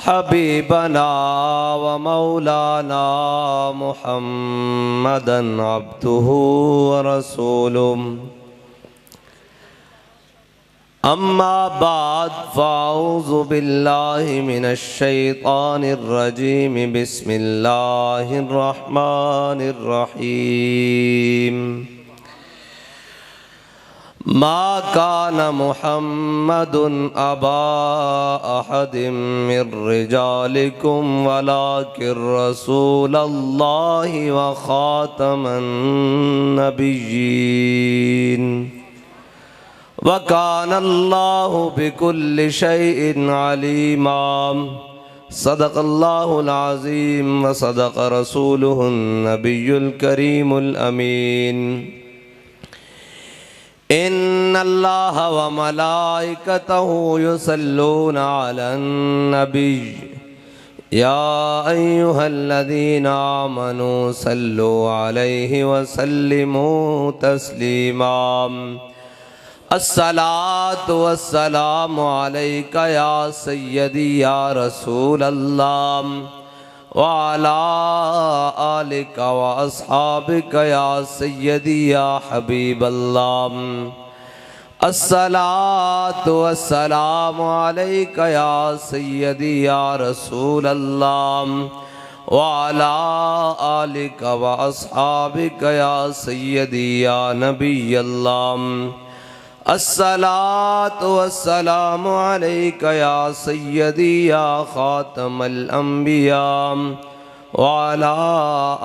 हबीबना व मौलाना मुहम्मदन अब्दुहु व रसूलुहु। अम्मा बाद फ़अऊज़ु बिल्लाहि मिनश शैतानिर रजीम। बिस्मिल्लाहिर रहमानिर रहीम। मा कान मुहम्मदुन अबा अहदिम मिर रिजालिकुम वलाकिर रसूलल्लाहि व खातमन नबिय्यीन व कानल्लाहु बिकुल्लि शैइन अलीमा। सदक़ल्लाहुल अज़ीम व सदक़ रसूलुहुन नबियुल करीमुल अमीन। इन्नल्लाह व मलाइकतहु युसल्लूना अलन नबी या अय्युहल्लज़ीना आमनू सल्लु अलैहि व सल्लिमू तस्लीमा। अस्सलातु वस्सलामु अलैका या सय्यदी या रसूल अल्लाह व अला आलिका व अस्हाबिका या सय्यदी या हबीब अल्लाह। अस्सलातु वस्सलामु अलैका या सय्यदी या रसूल अल्लाह व अला आलिका व अस्हाबिका या सय्यदी या नबी अल्लाह। अस्सलातु वस्सलामु अलैका या सय्यदी या खातमल अंबिया व अला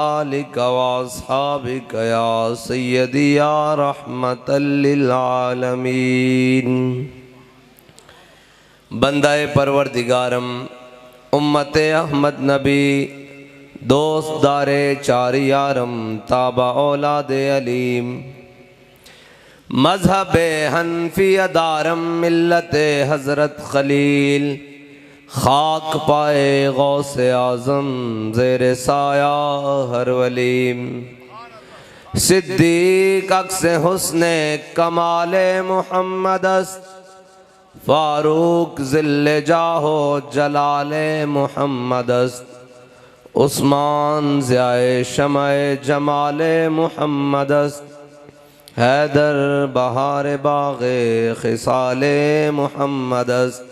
आलिका व अस्हाबिका या सय्यदी या रहमतल लिल आलमीन। बंदाए परवरदिगारम उम्मते अहमद नबी दोस्त दारे चार यारम ताबा औलादे अलीम मज़हबे हनफिया दारम मिल्लते हज़रत खलील खाक पाए गौसे आज़म ज़ेरे साया हर वलीम। सिद्दीक अक्से हुस्ने कमाले मुहम्मदस्त फारूक ज़िल्ले जाहो जलाले मुहम्मदस्त। उस्मान ज़ियाए शमाए जमाले मुहम्मदस्त। हैदर बहार बाग़े खिसाले मुहम्मदस्त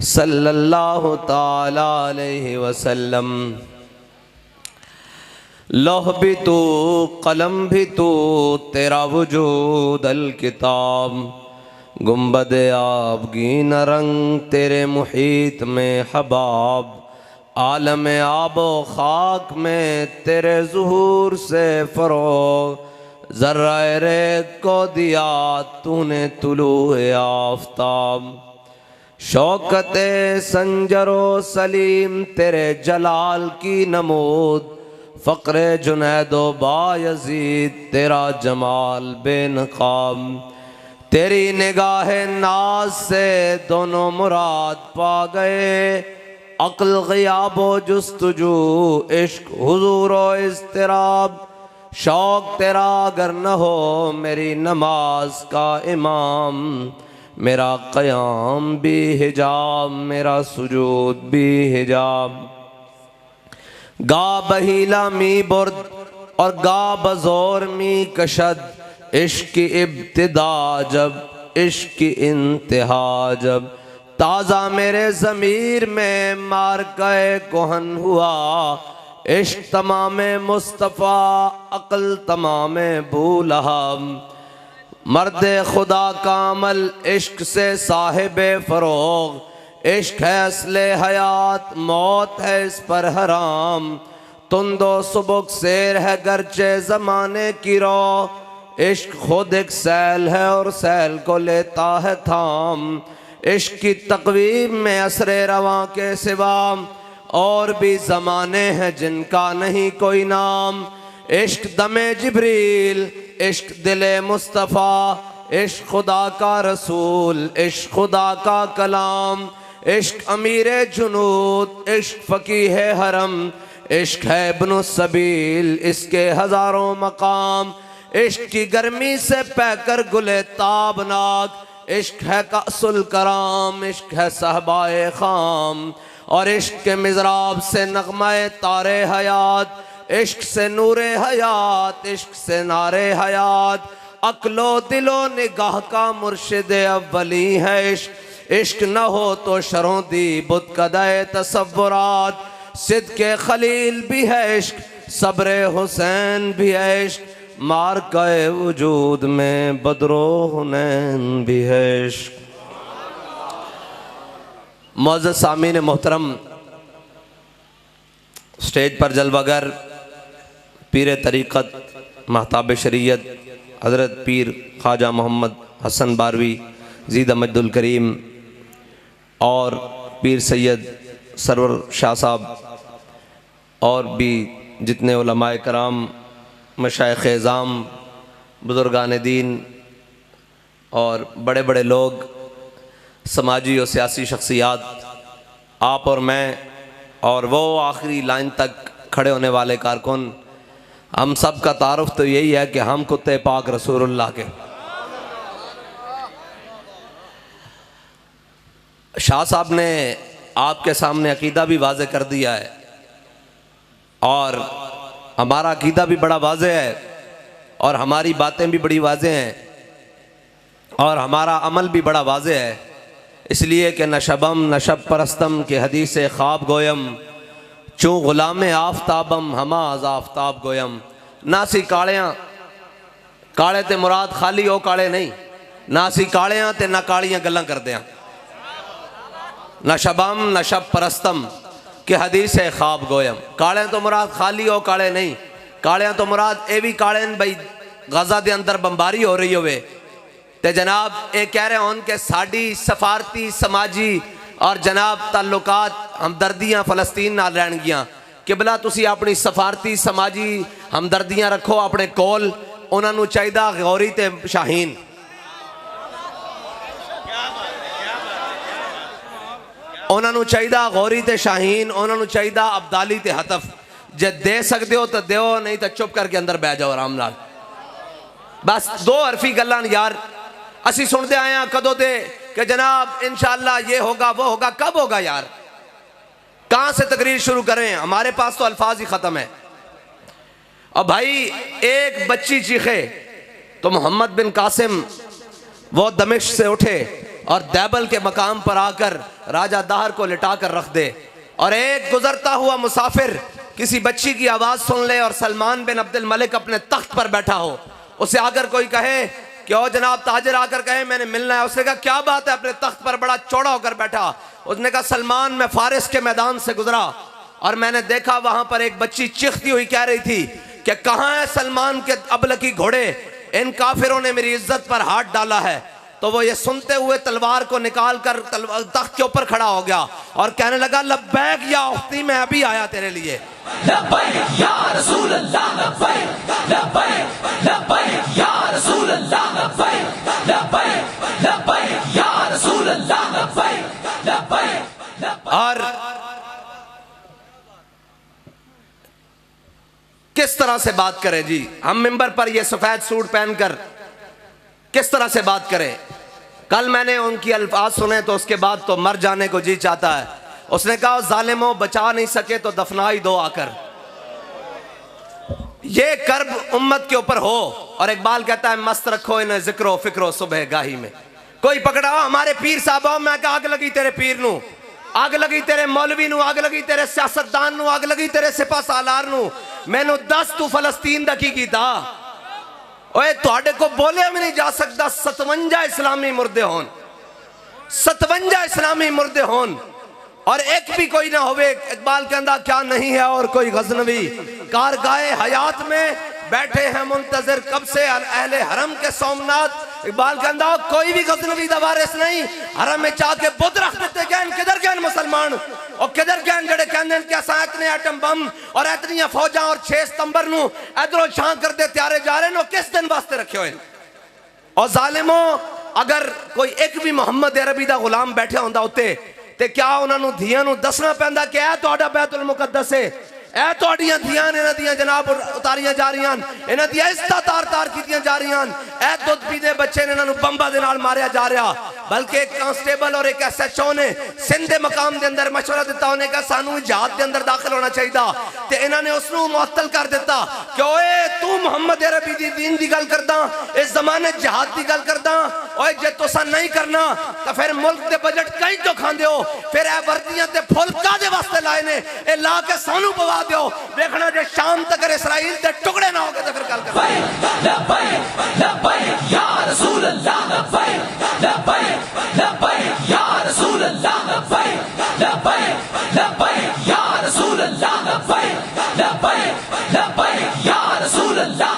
सल्लल्लाहु ताला अलैहि वसल्लम। लौह भी तू कलम भी तू तेरा वजूद अल किताब। गुंबद आबगीन रंग तेरे मुहीत में हबाब। आलम आबो खाक में तेरे ज़ुहूर से फ़रोग़। ज़र्राए रेत को दिया तूने तुलूए आफ़ताब। शौकते संजरो सलीम तेरे जलाल की नमूद। फ़क़्रे जुनैदो बायज़ीद तेरा जमाल बेनकाब। तेरी निगाहे नाज से दोनों मुराद पा गए। अक़्ल ग़ियाबो जुस्तजू इश्क हुज़ूरो इज़्तिराब। शौक़ तेरा अगर न हो मेरी नमाज का इमाम। मेरा क़याम भी हिजाब मेरा सुजूद भी हिजाब। गा बहीला मी बुर्द और गा बज़ोर मी कशद। इश्क की इब्तिदा जब इश्क की इंतहा जब। ताज़ा मेरे ज़मीर में मारक़े कोहन हुआ। इश्क तमामे मुस्तफ़ा अक़ल तमामे बूलहब। मर्दे खुदा का अमल इश्क से साहिबे फ़रोग़। इश्क है असले हयात मौत है इस पर हराम। तुंदो सुबुक शेर है गरचे ज़माने की रो। इश्क खुद एक सैल है और सैल को लेता है थाम। इश्क की तक़वीम में असरे रवां के सिवा और भी ज़माने हैं जिनका नहीं कोई नाम। इश्क दमे जिब्रील इश्क दिले मुस्तफ़ा। इश्क खुदा का रसूल इश्क खुदा का कलाम। इश्क अमीरे जुनूद इश्क फ़कीह हरम। इश्क है इब्नु सबील इसके हज़ारों मकाम। इश्क की गर्मी से पैकर गुले ताबनाक। इश्क है कासुल कराम, इश्क है सहबाए खाम, और इश्क के मिज़राब से नगमाए तारे हयात, इश्क से नूरे हयात, इश्क से नारे हयात, अक्लो दिलो निगाह का मुर्शिद अव्वली है इश्क। इश्क न हो तो शरों दी बुत कदाए तसव्वुरात, सिद्के खलील भी है इश्क, सब्रे हुसैन भी है इश्क, मार के वजूद में बदरो हुनैन भी है इश्क। मुअज़्ज़ज़ सामीन मोहतरम, स्टेज पर जलवागर पीर तरीक़त महताब शरीयत हज़रत पीर ख्वाजा मोहम्मद हसन बारवी ज़ीद मजदुल करीम और पीर सैयद सरवर शाह साहब और भी जितने उलमाए कराम, मशाइख़ एज़ाम, बुज़ुर्गान दीन और बड़े बड़े लोग, समाजी और सियासी शख्सियात, आप और मैं और वो आखिरी लाइन तक खड़े होने वाले कारकुन, हम सब का तारुफ तो यही है कि हम कुत्ते पाक रसूलुल्लाह के। शाह साहब ने आपके सामने अकीदा भी वाज़े कर दिया है और हमारा अकीदा भी बड़ा वाज़े है और हमारी बातें भी बड़ी वाज़े हैं और हमारा अमल भी बड़ा वाज़े है, इसलिए कि नशबम नशब परस्तम के हदीस ख्वाब गोयम, चूँ गुलाम आफ्ताबम हमा अज़ आफ्ताब गोयम। ना सी कालियाँ काले ते मुराद खाली ओ काले नहीं, ना सी कालियाँ ते ना कालियाँ गल्लां करदे हैं। नशबम नशब परस्तम कि हदीस है ख्वाब गोयम, काले तो मुराद खाली हो काले नहीं, काले तो मुराद ये भी काले भाई गजा के अंदर बमबारी हो रही होवे ते जनाब ये कह रहे हों कि साड़ी सफारती समाजी और जनाब ताल्लुकात हमदर्दियाँ फ़लस्तीन नाल रहणगियां। किबला तुसी अपनी सफारती समाजी हमदर्दियाँ रखो अपने कोल, उन्होंने चाहिदा गौरी ते शाहीन, उन्होंने चाहिदा गौरी ते शाहीन, उन्होंने चाहिदा अब्दाली ते हतफ। जे दे सकते हो तो दो, नहीं तो चुप करके अंदर बह जाओ आराम नाल। बस दो हरफी गल्लां यार असी सुनते आए हैं कदों ते कि जनाब इंशाअल्लाह ये होगा वो होगा, कब होगा यार? कहाँ से तकरीर शुरू करें? हमारे पास तो अल्फाज ही ख़त्म है। अब भाई एक बच्ची चीखे तो मोहम्मद बिन कासिम वो दमिश्क से उठे और दैबल के मकाम पर आकर राजा दाहर को लिटा कर रख दे, और एक गुजरता हुआ मुसाफिर किसी बच्ची की आवाज़ सुन ले और सलमान बिन अब्दुल मलिक अपने तख्त पर बैठा हो, उसे आकर कोई कहे कि ओ जनाब ताजिर आकर कहे मैंने मिलना है, उसने कहा क्या बात है, अपने तख्त पर बड़ा चौड़ा होकर बैठा। उसने कहा सलमान मैं फारिस के मैदान से गुजरा और मैंने देखा वहां पर एक बच्ची चीखती हुई कह रही थी कि कहाँ है सलमान के अबलकी घोड़े, इन काफिरों ने मेरी इज्जत पर हाथ डाला है। तो वो ये सुनते हुए तलवार को निकाल कर तख्त के ऊपर खड़ा हो गया और कहने लगा लब्बैक या उख्ती, मैं अभी आया तेरे लिए। लब्बैक या रसूल अल्लाह, लब्बैक लब्बैक लब्बैक या रसूल अल्लाह, लब्बैक लब्बैक लब्बैक या रसूल अल्लाह, लब्बैक लब्बैक। और किस तरह से बात करें जी हम मिंबर पर ये सफेद सूट पहनकर, किस तरह से बात करें? कल मैंने उनकी अल्फाज सुने तो उसके बाद तो मर जाने को जी चाहता है। उसने कहा जालिमों बचा नहीं सके तो दफना ही दो आकर। ये कर्ब उम्मत के ऊपर हो, और इकबाल कहता है मस्त रखो इन्हें जिक्रो फिक्रो सुबह गाही में। कोई पकड़ा हमारे पीर साहब, मैं कहा आग लगी तेरे पीर नू, आग लगी तेरे मौलवी नू, आग लगी तेरे सियासतदान नू, आग लगी तेरे सिपा सालार नू। मैनू दस तू फलस्तीन दा की कीता? ओए तुहाडे को बोलिया भी नहीं जा सकता 57 इस्लामी मुर्दे होन, 57 इस्लामी मुर्दे होन और एक भी कोई ना होवे। इकबाल कहता क्या नहीं है और कोई गजनवी, कारगाहे हयात में बैठे हैं मुंतजर कब से अहले हरम के सोमनाथ। इकबाल कहता कोई भी गजनवी दा वारिस नहीं, हरम में चाके बुत रख देते गए, किधर गए मुसलमान और किधर गए जड़े कहते हैं कि असा इतने एटम बम और इतनी फौजा और 6 सितंबर नू इधरों छां करते त्यारे जा रहे हैं, किस दिन वास्ते रखे हुए। और जालिमों अगर कोई एक भी मुहम्मद अरबी दा गुलाम बैठा होंदा उत्ते ते क्या उन्होंने धियां नू दसना पैंदा कि ऐ तुहाडा बैतुल मुकद्दस है, ए तुहाड़ियां धियां इन्हां दियां जनाब उतारियां जा रही, इन्हां दियां इज्जतां तार तार कीतियां जा रही। ए दुध पीते बच्चे ने इन्हां नूं बंबां दे नाल मारिया जा रहा, बल्कि एक कांस्टेबल और एक SHO ने सिंध दे मकाम दे अंदर मशवरा दिता, उन्हें कहा सानू जहाद दे अंदर दाखिल होना चाहिए, ते इन्हां ने उसनूं मुअत्तल कर दिता कि ओए तू मुहम्मद अरबी दी दीन दी गल करदा, इस जमाने जहाद दी गल करदा, ओए जे तुसां नहीं करना तो फिर मुल्क दे बजट कहीं तो खांदे हो, फिर ए वर्दियां ते फुल कादे वास्ते लाए ने, ए ला के सानू पवा दियो, देखना जे शाम तक इसराइल दे टुकड़े ना हो गए तो फिर गल कर। या रसूल अल्लाह या रसूल अल्लाह या रसूल अल्लाह या रसूल अल्लाह।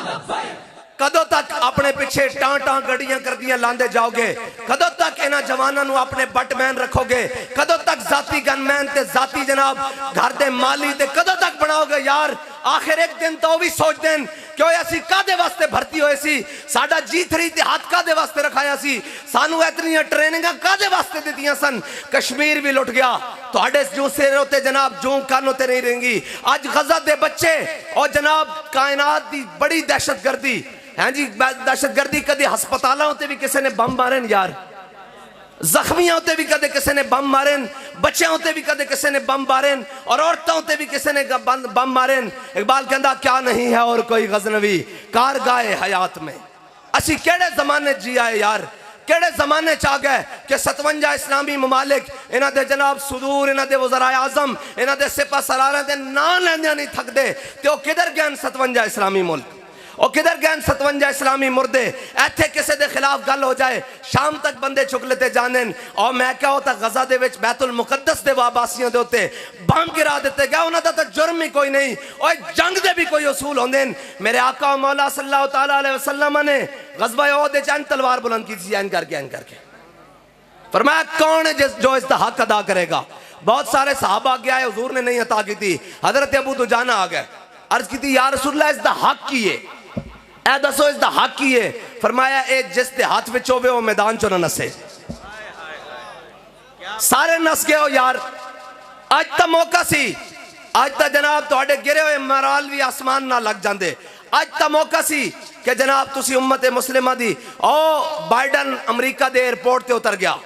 कदों तक अपने पिछे टां टां गड्डियां करदियां लांदे जाओगे? कदों तक इन्हां जवानां नूं अपने बटमैन रखोगे? कदों तक जाती गनमैन ते जाती जनाब घर दे माली ते कदों तक बनाओगे यार? आखिर एक दिन तो भी सोच देन क्यों असी कादे वास्ते भर्ती होए सी, साडा G3 इतिहाद कादे वास्ते रखाया सी, सानू इतनी ट्रेनिंग कादे वास्ते दित्तियां सन। कश्मीर भी लुट गया, तुहाडे जूं सिर उत्ते जनाब जूं कान उत्ते नहीं रहेंगी। अज गजा दे बच्चे और जनाब कायनात दी बड़ी दहशतगर्दी है जी, दहशतगर्दी कदे हस्पतालों उत्ते भी किसी ने बम मारे यार, जख्मियों उत्ते भी कदे किसी ने बम मारे, बच्चों उत्ते भी कदे किसी ने बम मारे, और औरतों उत्ते भी किसी ने बम मारे। इकबाल कहता क्या नहीं है और कोई गजनवी कार गाए हयात में। असी केड़े जमाने जी आए यार, केड़े जमाने च आ गए कि 57 इस्लामी ममालिक इन्हां दे जनाब सुदूर, इन्हां दे वज़राए आज़म, इन्हां दे सिपा सलारां दे नां लैंदियां नहीं थकदे, ते ओ किधर गए 57 इस्लामी मुल्क, और किधर गए 57 इस्लामी मुर्दे। इत्थे किसी के खिलाफ गल हो जाए शाम तक बंदे चुक लेते जाने, और मैं क्या होता गजा दे विच बैतुल मुकद्दस दे वाबासियों दे उत्ते बम गिरा दिते गए, उन्हां दा तां जुर्म ही कोई नहीं, और जंग दे भी कोई उसूल होंदे न। मेरे आका मौला सल्लल्लाहु तआला अलैहि वसल्लम ने गज़वा ओहद च तलवार बुलंद की थी, ऐन करके फरमाया कौन है जो इसका हक अदा करेगा। बहुत सारे सहाबा आगे आए, हुजूर ने नहीं अता की थी। हजरत अबू दुजाना आ गए, अर्ज की थी या रसूलल्लाह इसका हक की है, ए दसो इसका हक की है। फरमाया ए जिस दे हाथ विच होवे वो मैदान चो ना नसे। सारे नस गए हो यार, अज तो मौका सी, अज तो जनाब तुहाडे गिरे हुए मराल भी आसमान ना लग जाते। अज तो मौका सी कि जनाब तुसी उम्मत मुस्लिमा दी, ओ बाइडन अमरीका दे एयरपोर्ट ते उतर गया,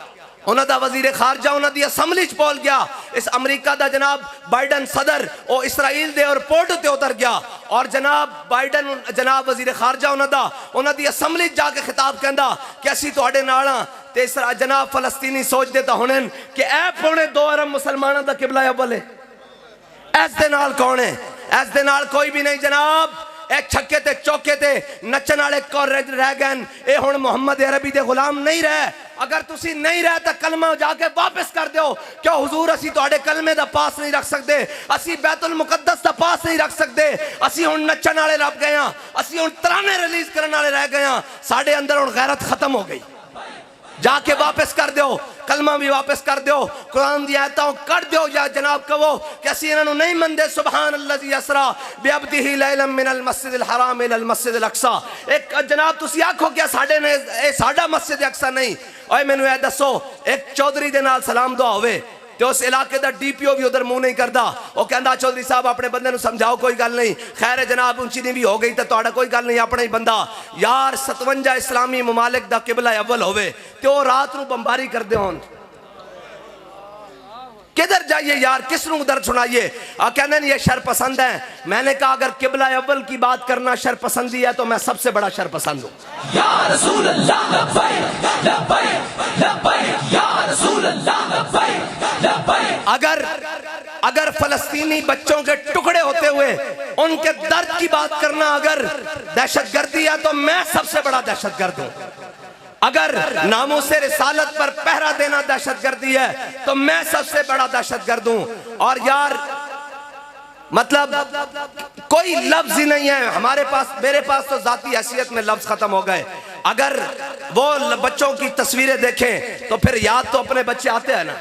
उन्हों का वजीर खारजा उन्हों की असैम्बली च पहुंच गया, इस अमरीका का जनाब बाइडन सदर वो इसराइल के एयरपोर्ट उत्ते उतर गया, और जनाब बाइडन जनाब वजीर खारजा उन्हों की असैम्बली जाके खिताब कहता कि असी तुहाडे नाल हां, ते जनाब फलस्तीनी सोचते तो होने कि ए पौने 2 अरब मुसलमानों का किबला अव्वल है, इस दे नाल कौन है? इस दे नाल कोई भी नहीं जनाब। ए छक्के ते चौके ते नचन वाले कौन रह गए, ये हुण मुहम्मद अरबी दे गुलाम नहीं रहे। अगर तुसी नहीं रहे तो कलमा जाके वापस कर दो, क्यों हुजूर असी तुहाडे कलमे दा पास नहीं रख सकते, असी बैतुल मुकद्दस दा पास नहीं रख सकते, असी हुण नचन वाले रह गए हां, असी हुण तराने रिलीज करने वाले रह गए हां, साडे अंदर हुण गैरत खत्म हो गई। जाके वापस कर दो, कलमा भी वापस कर दो, कुरान दी आयतां कर दो, या जनाब कहो कि असी इन्हां नूं नहीं मनदे। सुभान अल्लज़ी असरा बिअब्दिही लैलन मिनल मस्जिदिल हराम इलल मस्जिदिल अक्सा। एक जनाब तुसी आखो कि साडे ने ए साडा मस्जिद अक्सा नहीं। ओए मैनू ए दसो, एक चौधरी दे नाल सलाम दुआ होवे तो उस इलाके का DPO भी उधर मुंह नहीं करता, वो कहता चौधरी साहब अपने बंदे नूं समझाओ कोई गल नहीं, खैर जनाब ऊंची नहीं भी हो गई तो तुहाडा कोई गल नहीं, अपना ही बंदा। यार 57 इस्लामी ममालिक दा किबला अव्वल होवे तो रात नूं बंबारी करदे होण, किधर जाइए यार, किस नूं दर्द सुनाइए? कहते ये शर पसंद है। मैंने कहा अगर किबला अव्वल की बात करना शर पसंदी है तो मैं सबसे बड़ा शर पसंद हूं। या रसूल अल्लाह लब्बैक लब्बैक लब्बैक या रसूल अल्लाह लब्बैक लब्बैक। अगर फलस्तीनी बच्चों के टुकड़े होते हुए उनके दर्द की बात करना अगर दहशतगर्दी है तो मैं सबसे बड़ा दहशतगर्द हूं। अगर नामूसे रिसालत पर पहरा देना दहशतगर्दी है तो मैं सबसे बड़ा दहशतगर्द हूं। और यार मतलब कोई लफ्ज ही नहीं है हमारे पास, मेरे पास तो जाती हैसियत में लफ्ज खत्म हो गए। अगर वो बच्चों की तस्वीरें देखें तो फिर याद तो अपने बच्चे आते हैं ना।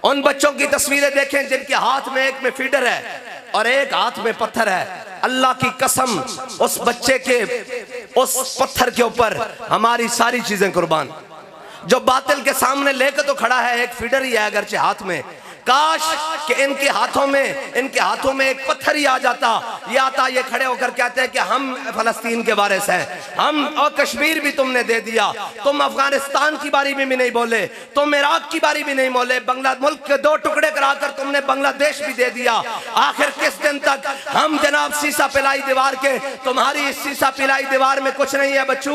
उन बच्चों की तस्वीरें देखें जिनके हाथ में एक में फीडर है और एक हाथ में पत्थर है। अल्लाह की कसम उस बच्चे के उस पत्थर के ऊपर हमारी सारी चीजें कुर्बान। जो बातिल के सामने लेकर तो खड़ा है, एक फीडर ही है अगरचे हाथ में, काश कि इनके हाथों में एक पत्थर ही आ जाता, ये आता, ये खड़े होकर कहते हैं कि हम फलस्तीन के वारिस हैं, हम, और कश्मीर भी तुमने दे दिया, तुम अफगानिस्तान की बारी में भी नहीं बोले, तुम इराक की बारी भी नहीं बोले, मुल्क के 2 टुकड़े कराकर तुमने बांग्लादेश भी दे दिया। आखिर किस दिन तक हम जनाब शीशा पिलाई दीवार के? तुम्हारी इस शीशा पिलाई दीवार में कुछ नहीं है बच्चू।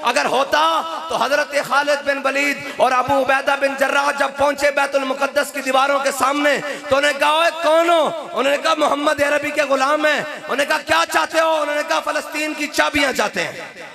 अगर होता तो हजरत खालिद बिन वलीद और अबू उबैदा बिन जर्राह जब पहुंचे बैतुल मुकद्दस की दीवारों के सामने तो उन्होंने कहा कौन हो? उन्होंने कहा मोहम्मद अरबी के गुलाम है। उन्होंने कहा क्या चाहते हो? उन्होंने कहा फलस्तीन की चाबियां चाहते हैं।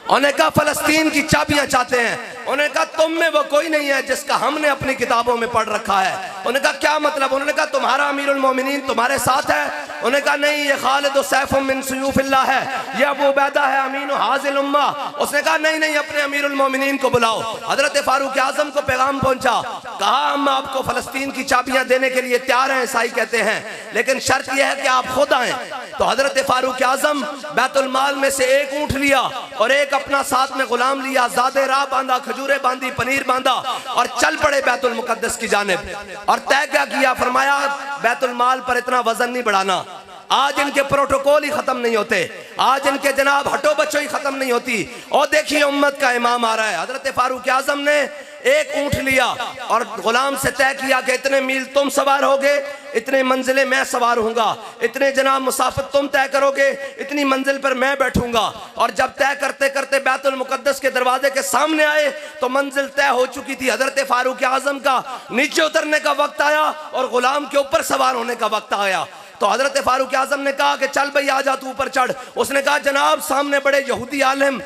उन्होंने कहा फलस्तीन की चाबियां चाहते हैं। उन्होंने कहा तुम में वो कोई नहीं है जिसका हमने अपनी किताबों में पढ़ रखा है। उन्होंने कहा क्या मतलब? उन्होंने कहा तुम्हारा अमीरुल मोमिनीन तुम्हारे साथ है? उन्होंने कहा नहीं, ये खालिद सैफुम मिन सुयूफिल्लाह है, ये अबू उबैदा है अमीन हाजिल उम्मा। उसने कहा नहीं नहीं, अपने अमीरुल मोमिनीन को बुलाओ। हजरत फारूक आजम को पैगाम पहुंचा, कहा हम आपको फलस्तीन की चाबियां देने के लिए तैयार हैं, ईसाई कहते हैं, लेकिन शर्त यह है कि आप खुद आए। तो हजरत फारूक आजम बैतुल माल में से एक ऊंट लिया और एक अपना साथ में गुलाम लिया, ज़ादे राह बांधा, खजूरें बांधी, पनीर बांधा और चल पड़े बैतुल मुकद्दस की जानिब। और तय क्या किया? फरमाया बैतुल माल पर इतना वजन नहीं बढ़ाना, आज इनके प्रोटोकॉल ही खत्म नहीं होते, आज इनके जनाब हटो बच्चों ही खत्म नहीं होती। और देखिए उम्मत का इमाम आ रहा है। हजरत फारूक आजम ने एक ऊंट लिया और गुलाम से तय किया कि इतने मील तुम सवार होगे, इतने मंजिलें मैं सवार होऊंगा, इतने जनाब मुसाफिर तुम तय करोगे, इतनी मंजिल पर मैं बैठूंगा। और जब तय करते करते बैतुल मुकद्दस के दरवाजे के सामने आए तो मंजिल तय हो चुकी थी। हजरत फारूक आजम का नीचे उतरने का वक्त आया और गुलाम के ऊपर सवार होने का वक्त आया। तो हजरत फारूक आजम ने कहा कि चल भाई आ जा, तू ऊपर चढ़। उसने कहा जनाब सामने बड़े यहूदी आलिम,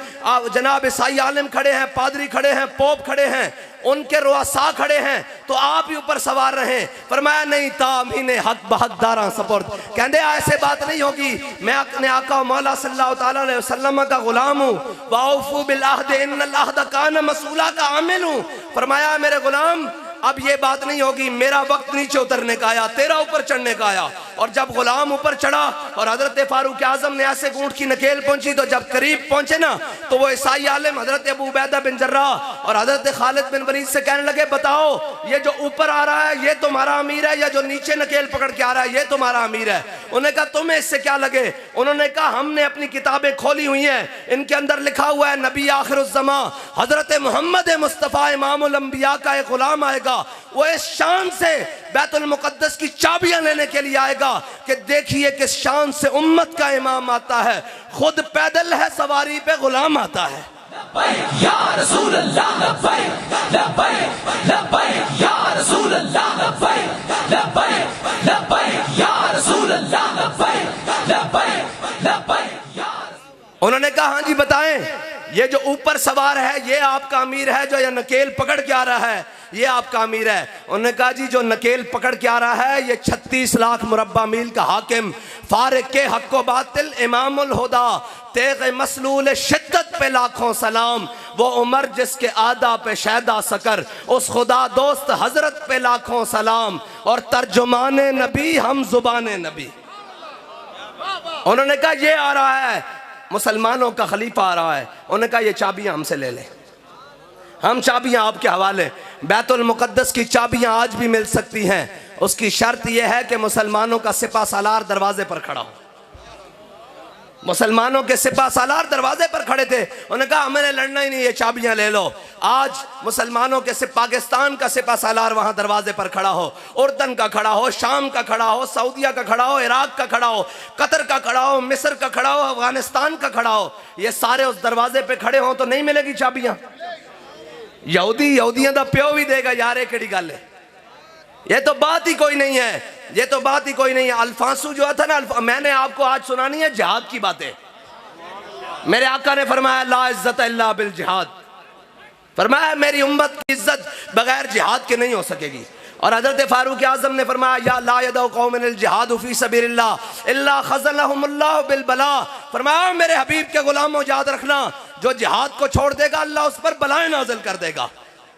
जनाब ईसाई आलिम खड़े हैं, पादरी खड़े हैं, पोप खड़े हैं, उनके रुआसा खड़े हैं, तो आप ही ऊपर सवार रहें। फरमाया नहीं, तामीने हक बहकदारा सपुर्द, कहते ऐसे बात नहीं होगी, मैं अपने आका मौला सल्लल्लाहु ताला अलैहि वसल्लम का गुलाम हूँ। वाउफू बिल अहद इन्नल अहद कान मसूला का आमिल हूँ। फरमाया मेरे गुलाम अब ये बात नहीं होगी, मेरा वक्त नीचे उतरने का आया, तेरा ऊपर चढ़ने का आया। और जब गुलाम ऊपर चढ़ा और हजरत फारूक आजम ने ऐसे ऊंट की नकेल पहुंची तो जब करीब पहुंचे ना तो वो ईसाई आलिम हजरत अबू उबैदा बिन जर्राह और हजरत खालिद बिन वलीद से कहने लगे बताओ ये जो ऊपर आ रहा है ये तुम्हारा अमीर है या जो नीचे नकेल पकड़ के आ रहा है ये तुम्हारा अमीर है? उन्होंने कहा तुम्हें इससे क्या लगे? उन्होंने कहा हमने अपनी किताबें खोली हुई हैं, इनके अंदर लिखा हुआ है नबी आखिरुज़्ज़मा हजरत मोहम्मद मुस्तफ़ा इमामुल अंबिया का एक गुलाम आएगा, वो इस शान से बैतुल मुकद्दस की चाबियां लेने के लिए आएगा कि देखिए किस शान से उम्मत का इमाम आता है, खुद पैदल है, सवारी पे गुलाम आता है। या रसूल अल्लाह लब्बैक लब्बैक लब्बैक या रसूल अल्लाह लब्बैक लब्बैक लब्बैक या रसूल अल्लाह लब्बैक लब्बैक लब्बैक या। उन्होंने कहा हाँ जी बताएं, ये जो ऊपर सवार है ये आपका अमीर है, जो ये नकेल पकड़ के आ रहा है ये आपका अमीर है? उन्होंने कहा जी जो नकेल पकड़ के आ रहा है ये 36 लाख मुरब्बा मील का हाकिम, फारिक के हक व बातिल इमामुल हुदा, तेग मसलूल शिद्दत पे लाखों सलाम, वो उमर जिसके आदा पे शैदा सकर, उस खुदा दोस्त हजरत पे लाखों सलाम, और तर्जुमाने नबी हम जुबाने नबी। उन्होंने कहा ये आ रहा है, मुसलमानों का खलीफा आ रहा है। उन्होंने कहा ये चाबियां हमसे ले लें, हम चाबियां आपके हवाले। बैतुल मुकद्दस की चाबियां आज भी मिल सकती हैं, उसकी शर्त यह है कि मुसलमानों का सिपा सालार दरवाजे पर खड़ा हो। मुसलमानों के सिपा सालार दरवाजे पर खड़े थे, उन्होंने कहा हमें लड़ना ही नहीं, ये चाबियां ले लो। आज मुसलमानों के पाकिस्तान का सिपा सालार वहां दरवाजे पर खड़ा हो, उर्दन का खड़ा हो, शाम का खड़ा हो, सऊदिया का खड़ा हो, इराक का खड़ा हो, कतर का खड़ा हो, मिस्र का खड़ा हो, अफगानिस्तान का खड़ा हो, ये सारे उस दरवाजे पे खड़े हो तो नहीं मिलेगी चाबियां। यहूदियों का प्यो भी देगा यार, ये केड़ी गल है? ये तो बात ही कोई नहीं है, ये तो बात ही कोई नहीं है। अल्फांसू जो था ना, मैंने आपको आज सुनानी है जिहाद की बातें। मेरे आका ने फरमाया ला इज्जत इल्ला बिल जिहाद, फरमाया मेरी उम्मत की इज्जत बगैर जिहाद के नहीं हो सकेगी। और हजरत फारूक आजम ने फरमाया या ला यदउ कौमिन जिहाद फी सबीलिल्लाह इल्ला खज़लहुमुल्लाह बिल बला, फरमाया मेरे हबीब के गुलामों याद रखना जो जिहाद को छोड़ देगा अल्लाह उस पर बलाएं नाजिल कर देगा।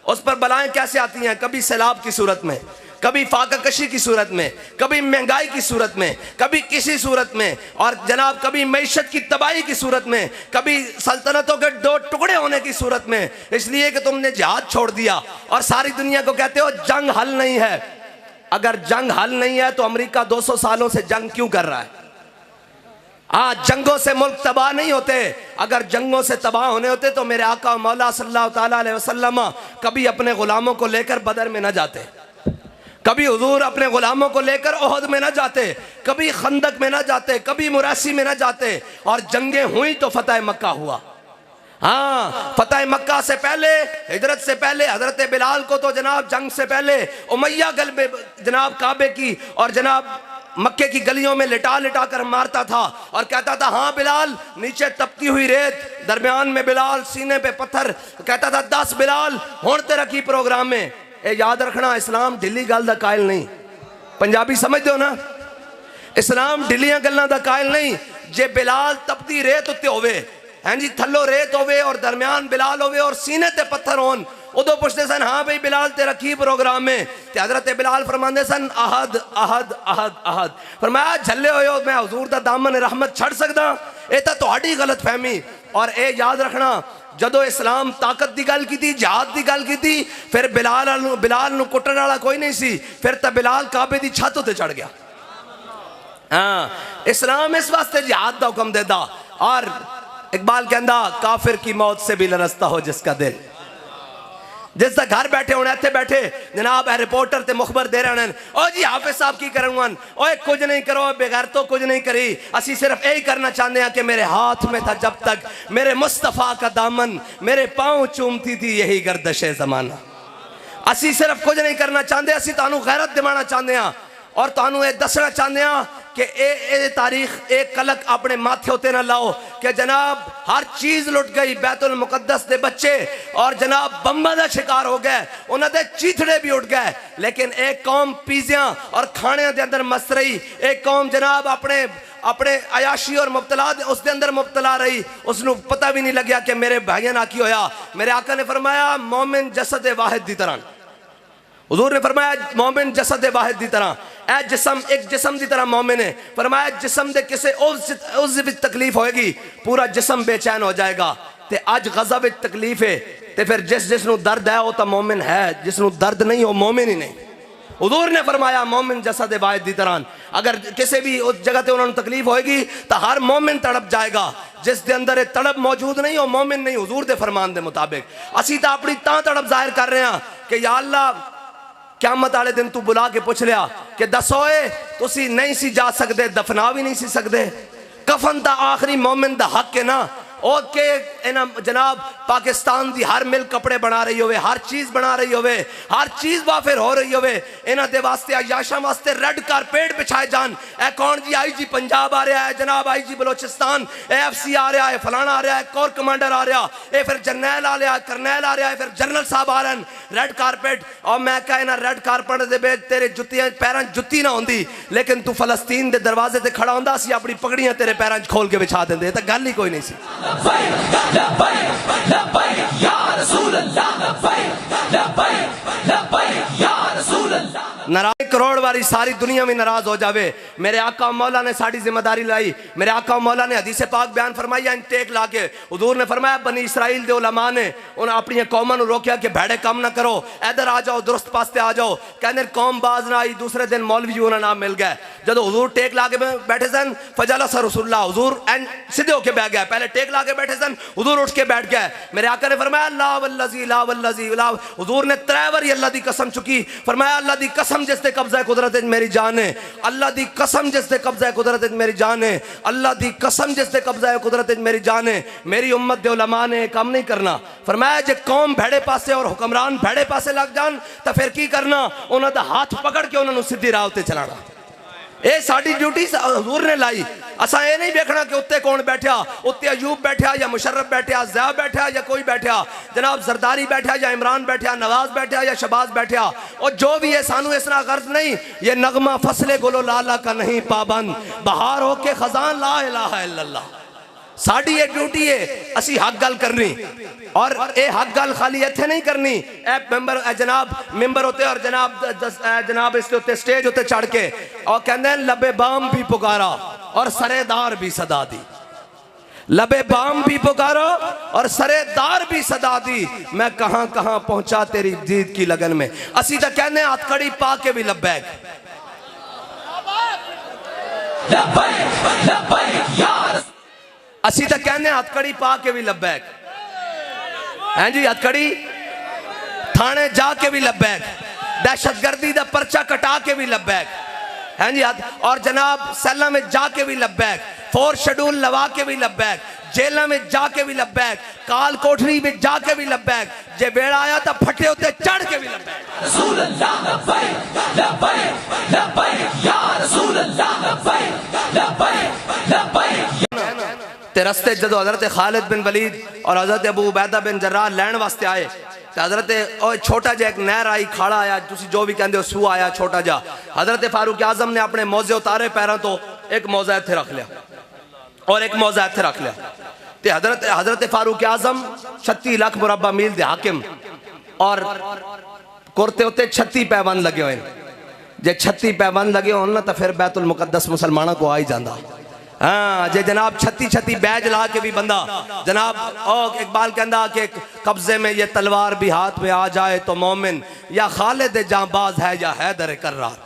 उस पर बलाएं कैसे आती हैं? कभी सैलाब की सूरत में, कभी फाका कशी की सूरत में, कभी महंगाई की सूरत में, कभी किसी सूरत में, और जनाब कभी मैशत की तबाही की सूरत में, कभी सल्तनतों के दो टुकड़े होने की सूरत में, इसलिए कि तुमने जिहाद छोड़ दिया और सारी दुनिया को कहते हो जंग हल नहीं है। अगर जंग हल नहीं है तो अमेरिका 200 सालों से जंग क्यों कर रहा है? जंगों से मुल्क तबाह नहीं होते। अगर जंगों से तबाह होने होते तो मेरे आका मौला सल्लल्लाहु ताला अलैहि वसल्लम कभी अपने गुलामों को लेकर बदर में न जाते, कभी हुजूर अपने गुलामों को लेकर ओहद में न जाते, कभी खंदक में न जाते, कभी मुरासी में न जाते, और जंगें हुई तो फतेह मक्का हुआ। फतेह मक्का से पहले, हिजरत से पहले हजरत बिलाल को तो जनाब जंग से पहले उमैया गलबे जनाब काबे की और जनाब मक्के की गलियों में लिटा लिटा कर मारता था और कहता था हाँ बिलाल, नीचे तपती हुई रेत, दरमियान में बिलाल, सीने पे पत्थर, कहता था 10 बिलाल हुण तेरा की प्रोग्राम में। ए याद रखना, इस्लाम ढिली गल दा कायल नहीं। पंजाबी समझते हो ना, इस्लाम ढिलियां गल्लां दा कायल नहीं। जे बिलाल तपती रेत उत्ते होवे, हैं जी, थल्लो रेत होवे और दरमियान बिलाल होवे और सीने ते पत्थर होन, उदो पुछते सन हाँ भाई बिलाल तेरा की प्रोग्राम है? ते हजरत बिलाल फरमांदे सन अहद अहद अहद अहद। फरमाया झल्ले होए हो, मैं हुजूर दा दामन रहमत छड़ सकदा? ये तो तुहाडी गलत फहमी। और ए याद रखना, जदों इस्लाम ताकत की गल की, जहाद की गल की, फिर बिलाल नूं कुट्टण वाला कोई नहीं सी, फिर तो बिलाल काबे की छत उत्ते चढ़ गया। इस्लाम इस वास्ते जहाद का हुक्म देता। और इकबाल कहंदा काफिर की मौत से भी लरसता हो जिसका दिल। जिस दा घर बैठे होने इत्थे बैठे जनाब रिपोर्टर ते मुखबर दे रहे हैं, ओ जी हाफिज साहब की करन, ओए कुछ नहीं करो, बेगैर तो कुछ नहीं करी, असी सिर्फ यही करना चाहते हैं कि मेरे हाथ में था जब तक मेरे मुस्तफ़ा का दामन, मेरे पाँव चूमती थी यही गर्दशे ज़माना। असी सिर्फ कुछ नहीं करना चाहते, असी तुहानू गैरत दिवाना चाहते हैं और तुहानू ये दसना चाहते हैं कि ए तारीख एक कलक अपने माथे होते ना लाओ कि जनाब हर चीज लुट गई, बैतुल मुकद्दस दे बच्चे और जनाब बम्बा का शिकार हो गए, उन्होंने चीथड़े भी उठ गए, लेकिन एक कौम पिज़्ज़ा और खाने के अंदर मस्त रही। एक कौम जनाब अपने अयाशी और मुब्तला उसके अंदर मुब्तला रही, उसनों पता भी नहीं लग्या कि मेरे भाइयों ना की होया। मेरे आका ने फरमाया मोमिन जसद वाहिद की तरह, हुजूर ने फरमाया मोमिन जसद वाहिद की तरह, ए जिस्म एक जिस्म की तरह मोमिन है। फरमाया जिस्म दे किसे उस विच तकलीफ होएगी पूरा जिस्म बेचैन हो जाएगा। ते अज गज़ब विच तकलीफ है, ते फिर जिसनों दर्द है वो तो मोमिन है, जिसनों दर्द नहीं हो मोमिन ही नहीं। हुजूर ने फरमाया मोमिन जसद वाहिद की तरह, अगर किसी भी उस जगह पे उन्होंने तकलीफ होएगी तो हर मोमिन तड़प जाएगा। जिस दे अंदर ये तड़प मौजूद नहीं हो मोमिन नहीं। हुजूर दे फरमान दे मुताबिक असी तो अपनी तां तड़प जाहिर कर रहे हैं कि या अल्लाह क़यामत वाले दिन तू बुला के पूछ लिया कि दसोए तुसी नहीं सी जा सकते, दफना भी नहीं सी सकते, कफन दा आखिरी मोमिन दा हक है ना। ओके इना जनाब पाकिस्तान की हर मिल कपड़े बना रही होवे, हर चीज़ बना रही होवे, हर चीज़ वाफिर हो रही होवे, इन्हां दे वास्ते अयाशा वास्ते रेड कारपेट बिछाए जान। ए कौन जी आई जी पंजाब आ रहा है, जनाब आई जी बलोचिस्तान, AFC आ रहा है, फलाना आ रहा है, कोर कमांडर आ रहा है, फिर जरनैल आ रहा है, करनैल आ रहा है, फिर जनरल साहब आ रहे हैं, रेड कारपेट। और मैं कहा इन्हां रेड कारपेट दे बेच तेरे जुत्तियां पैरां जुत्ती ना होंदी, लेकिन तू फलस्तीन के दरवाजे से खड़ा होंदा, असीं अपनी पगड़ियां तेरे पैरां खोल के बिछा देंदे। तो गल ही कोई नहीं सी। नाराज करोड़ वाली सारी दुनिया में नाराज हो जावे, मेरे आका मौला ने साड़ी जिम्मेदारी लाई। मेरे आका मौला ने हदीस पाक बयान फरमाई टेक ला के, हुजूर ने फरमाया बनी इसराइल दे उलमा ने उन्हें अपनी कौमां नूं रोकिया कि भेड़े कम ना करो, इधर आ जाओ, दुरुस्त पास्ते आ जाओ। कहने कौम बाज ना आई, दूसरे दिन मौलवी उन्हें नाम मिल गया। जब हुजूर टेक ला के बैठे सन फजला सर रसूलुल्लाह, हुजूर सीधे होके बैठ गया, पहले टेक ला के बैठे सन, हुजूर उठ के बैठ गए। मेरे आका ने फरमाया ला वल्लज़ी ला वल्लज़ी ला, हुजूर ने 3 बार अल्लाह दी कसम चुकी। फरमाया अल्लाह दी कसम जिसते कब्जा कुदरत मेरी जान है, अल्लाह दी कसम जिसते कब्जा कुदरत मेरी जान है, अल्लाह दी कसम जिसते कब्जा कुदरत मेरी जान है। मेरी उम्मत दे उलमा ने काम नहीं करना। फरमाया जे कौम भेड़े पासे और हुक्मरान भेड़े पासे लग जान तो फिर की करना, उन्होंने हाथ पकड़ के उन्होंने सीधी राह उत्ते चलाना। ये साड़ी ड्यूटी हुजूर ने लाई। असा ये नहीं देखना कि उत्ते कौन बैठा, उत्ते अयूब बैठा या मुशर्रफ बैठा, ज़िया बैठा या कोई बैठा, जनाब जरदारी बैठा या इमरान बैठा, नवाज बैठा या शबाज बैठा, और जो भी है सानू इसना गर्ज नहीं। ये नगमा फसले गुलो लाला का नहीं पाबंद, बहार होके खजान ला इलाहा इल्लल्लाह। साड़ी ये ड्यूटी है असी हक गल करनी और ये हक गल खाली इत्थे नहीं करनी। ए मेंबर जनाब मेंबर होते और जनाब इसके उत्ते स्टेज उत्ते चढ़ के और कहते हैं लबे बाम भी पुकारा और सरेदार भी सदा दी। लबे बाम भी पुकारा और सरेदार भी सदा दी। मैं कहां कहां पहुंचा तेरी जीत की लगन में। असी तो कहने हथकड़ी पा के भी लब्बैक। असी तो कहने हथकड़ी पा के भी लब्बैक हैं जी। हथकड़ी थाने जाके भी लब्बैक, दहशतगर्दी का पर्चा कटा के भी लब्बैक हैं जी। और जनाब सेला में जाके भी लब्बैक, 4 शेड्यूल लगा के भी लब्बैक, जेलों में जाके भी लब्बैक, काल कोठरी में जाके भी लब्बैक, जे बेड़ा आया तो फटे होते चढ़ के भी लब्बैक। रसूल अल्लाह लब्बैक लब्बैक लब्बैक या रसूल अल्लाह लब्बैक लब्बैक लब्बैक। ते रस्ते जो हजरत खालिद बिन वलीद और हजरत अबू उबैदा बिन जर्राह लैन वास्ते आए तो हजरत छोटा जा एक नहर आई, खाड़ा आया, तुसी जो भी कहते हो सूह आया छोटा जा। हजरत फारूक आजम ने अपने मौजे उतारे पैरों तो एक मौजा इत्थे रख लिया और एक मौजा इत्थे रख लिया। ते हजरत फारूक आजम 36 लाख मुरब्बा मील दे हाकिम और कुर्ते उत्ते 36 पैबंद लगे हुए। जे 36 पैबंद लगे हो ना तो फिर बैतुल मुकद्दस मुसलमानों को आ ही जाता। हाँ जे जनाब 36 बैज ला के भी बंदा जनाब और इकबाल कहता कि कब्जे में ये तलवार भी हाथ में आ जाए तो मोमिन या खालिद जांबाज है या हैदर कर्रार।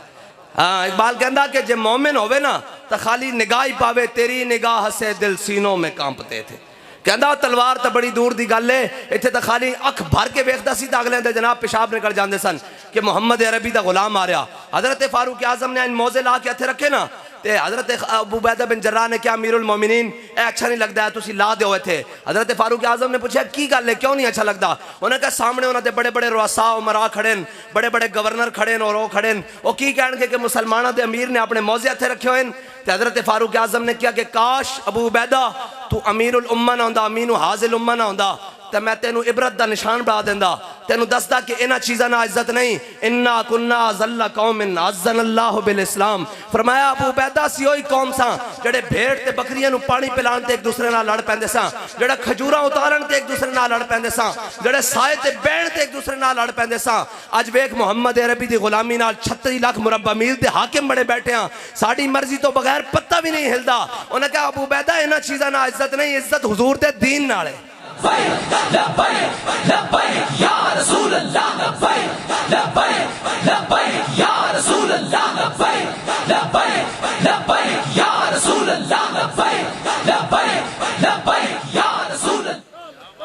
हाँ इकबाल कहता कि जे मोमिन होवे ना तो खाली निगाह ही पावे, तेरी निगाह से दिल सीनों में कांपते थे। कहता तलवार तो बड़ी दूर की गल है, इतने तो खाली अख भर के वेखता सी तो अगले जनाब पेशाब निकल जाते सन कि मुहम्मद अरबी का गुलाम आ रहा। हजरत फारूक आजम ने मौजे ला के हथे रखे ना ते हजरत अबू उबैदा बिन जर्राह ने क्या अमीरुल मोमिनीन ए अच्छा नहीं लगता है तुसी ला दो थे। हजरत फारूक आजम ने पूछा की गल है क्यों नहीं अच्छा लगता। उन्हें कहा सामने उन्होंने बड़े बड़े रुआसा उमरा खड़े न, बड़े बड़े गवर्नर खड़े और वो खड़े वो की कहणगे कि मुसलमानों के अमीर ने अपने मौजे हथे रखे हुए। हजरत फारूक आजम ने किया कि काश अबू उबैदा तू अमीरुल उम्मा ना होंदा, अमीनु हाजिल उम्मा ना होंदा तो मैं तेनू इबरत का निशान बना देंदा, तेनू दसदा कि इन्हां चीज़ां ना इज्जत नहीं। इन्ना कुन्ना ज़ल्ला कौमिन अज़्ज़नल्लाहु बिल इस्लाम। फरमाया अबू उबैदा सी ओही कौम सा जेड़े भेड़ ते बकरियां नू पानी पिलाण ते एक दूसरे नाल लड़ पैंदे सा, जेड़ा खजूरां उतारन ते एक दूसरे नाल लड़ पैंदे सा, जेड़े साए ते बैण ते एक दूसरे नाल लड़ पैंदे सा। अज वेख मुहम्मद अरबी दी गुलामी नाल 36 लाख मुरब्बा मील दे हाकिम बड़े बैठे हैं, साड़ी मर्जी तो बगैर पत्ता भी नहीं हिलदा। उन्हें कहा अबू उबैदा इन्हां चीज़ां ना इज्जत नहीं, इज्जत हुजूर दे दीन नाल है।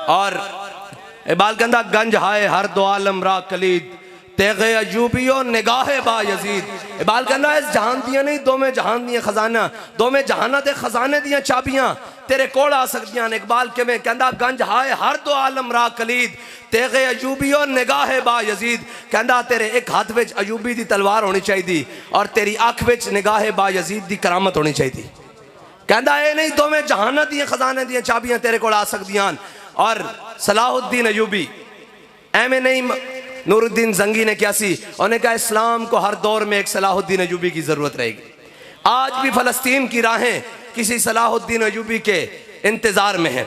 और इकबाल कहता गंज हाय हर दो आलम रा कलीद तेगे अजूबियो निगाहे बा यजीद। इकबाल कहता इस जहान दिया नहीं दोवें जहान दियां खजाना, दोवें जहाना दे खजाने दियां चाबियां तेरे कोल आ सकदियां ने। इकबाल किवें कहता गंज हाय हर दो आलम रा कलीद तेगे अजूबियो निगाहे बा यजीद। कहता तेरे एक हाथ विच अयूबी दी तलवार होनी चाहिए और तेरी अख विच निगाहे बा यजीद दी करामत होनी चाहिए। कहता ये नहीं दोवें जहाना दियां खजाने दियां चाबियां तेरे कोल आ सकदियां। और सलाहुद्दीन अयूबी एवं नहीं नूरुद्दीन जंगी ने क्या सी, उन्होंने कहा इस्लाम को हर दौर में एक सलाहुद्दीन अयूबी की जरूरत रहेगी। आज भी फलस्तीन की राहें किसी सलाहुद्दीन अयूबी के इंतजार में है।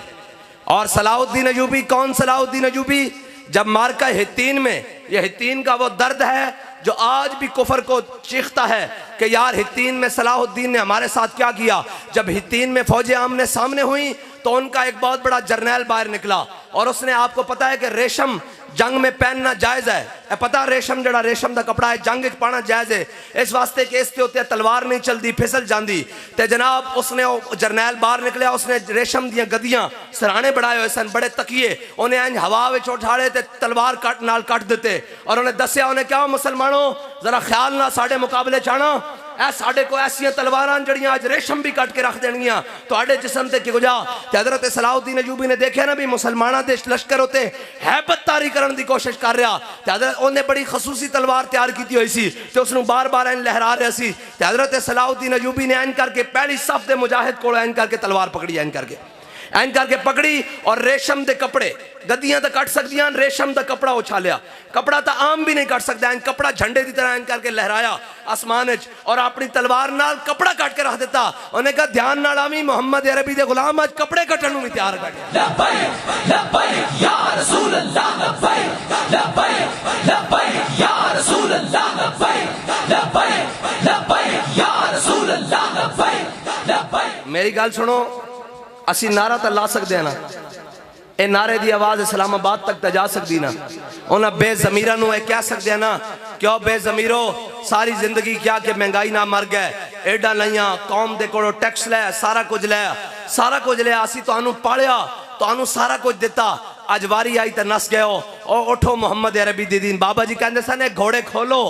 और सलाहुद्दीन अयूबी कौन सलाहुद्दीन अयूबी, जब मार्का हित्तीन में, यह हित्तीन का वो दर्द है जो आज भी कुफर को चीखता है कि यार हित्तीन में सलाहुद्दीन ने हमारे साथ क्या किया। जब हित्तीन में फौजें आमने सामने हुई तो उनका एक बहुत बड़ा जर्नैल बाहर निकला और उसने, आपको पता है कि रेशम जंग में पहनना जायज़ है, पता रेशम जड़ा रेशम का कपड़ा है जंग पाना जायज़ है, इस वास्ते कि इसके उत्ते तलवार नहीं चलती फिसल जाती। तो जनाब उसने जरनैल बाहर निकलिया, उसने रेशम दियां गद्दियां सराहने बनाए हुए सन, बड़े तकिए, उन्हें इंज हवा में उठाड़े ते तलवार कट दिते और उन्हें दसिया, उन्हें क्या मुसलमानों जरा ख्याल ना साढ़े मुकाबले चाणा, ऐ साढ़े को ऐसियां तलवारां जड़ियां अज रेशम भी कट के रख देनियां तुहाडे जिस्म ते किगुजा। ते हज़रत सलाहुद्दीन अयूबी ने देखा ना भी मुसलमाना दे लश्कर होते हैबत तारी करने की कोशिश कर रहा, ते हज़रत उन्हें बड़ी खसूसी तलवार तैयार की हुई सी ते उसनू बार बार इंज लहरा रहा सी। ते हज़रत सलाहुद्दीन अयूबी ने इंज करके पहली सफ दे मुजाहिद कोल इंज करके तलवार पकड़ी, इंज करके पकड़ी और रेशम के कपड़े, गद्दियां तो कट सकती, रेशम का कपड़ा उछालिया, कपड़ा तो आम भी नहीं कट सकता, कपड़ा झंडे की तरह इंज करके लहराया। आसमान विच और अपनी तलवार नाल कपड़ा कट के रख दिता। उन्हें कहा ध्यान नाल आवी मुहम्मद अरबी दे गुलाम अज कपड़े कटण नूं भी तैयार कर लब्बैक लब्बैक या रसूल अल्लाह लब्बैक लब्बैक लब्बैक या रसूल अल्लाह लब्बैक लब्बैक लब्बैक या रसूल अल्लाह लब्बैक लब्बैक। मेरी गल सुनो, असी नारा तो ला सकते हैं ना, ये नारे की आवाज इस्लामाबाद तक तो जा सकती ना। उन्हें बेजमीरा नूं कह सकते हैं ना, क्यों बेजमीरो सारी जिंदगी क्या कि महंगाई ना मर गए, एडा लिया कौम दे कोलों टैक्स लै, सारा कुछ लिया, असी तुहानू पालिया, तुहानू सारा कुछ दिता, अज वारी आई तो नस गए हो। और उठो मुहम्मद अरबी दी दीन। बाबा जी कहते सन घोड़े खोलो,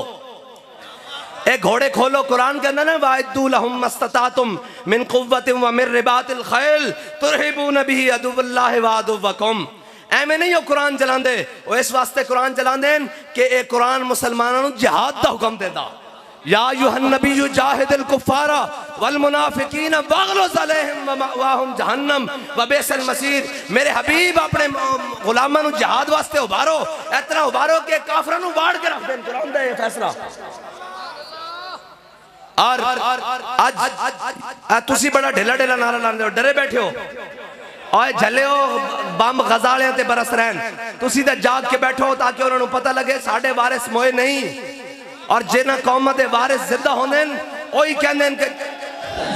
ए घोड़े खोलो। कुरान कहना ना वाइदू लहुम मस्ततातुम मिन कुव्वतिन व मिन रिबातिल खैल तुरहिबून बिही अदुवल्लाहि व अदुव्वकुम। एवें नहीं हो कुरान चलांदे, वो इस वास्ते कुरान चलांदे कि ए कुरान मुसलमानों नूं जिहाद दा हुक्म देंदा। या अय्युहन नबिय्यु जाहिदिल कुफ्फारा वल मुनाफिकीन वगलुज़ अलैहिम व मअवाहुम जहन्नम व बि'सल मसीर। मेरे हबीब अपने गुलामां नूं जिहाद वास्ते उभारो, इतना उभारो कि काफिरां नूं वाड़ के रख देन। कुरान दा ये फैसला। और आज तुसी बड़ा ढेला ढेला नारा लांदे हो, डरे बैठे हो और झले हो बम गजालियां ते बरस रहन। तुसी ते जाग के बैठो ताकि उन्होंने पता लगे साडे वारिस मोए नहीं, और जिन्हां कौमां दे वारिस जिंदा होंदे ओही कहंदे कि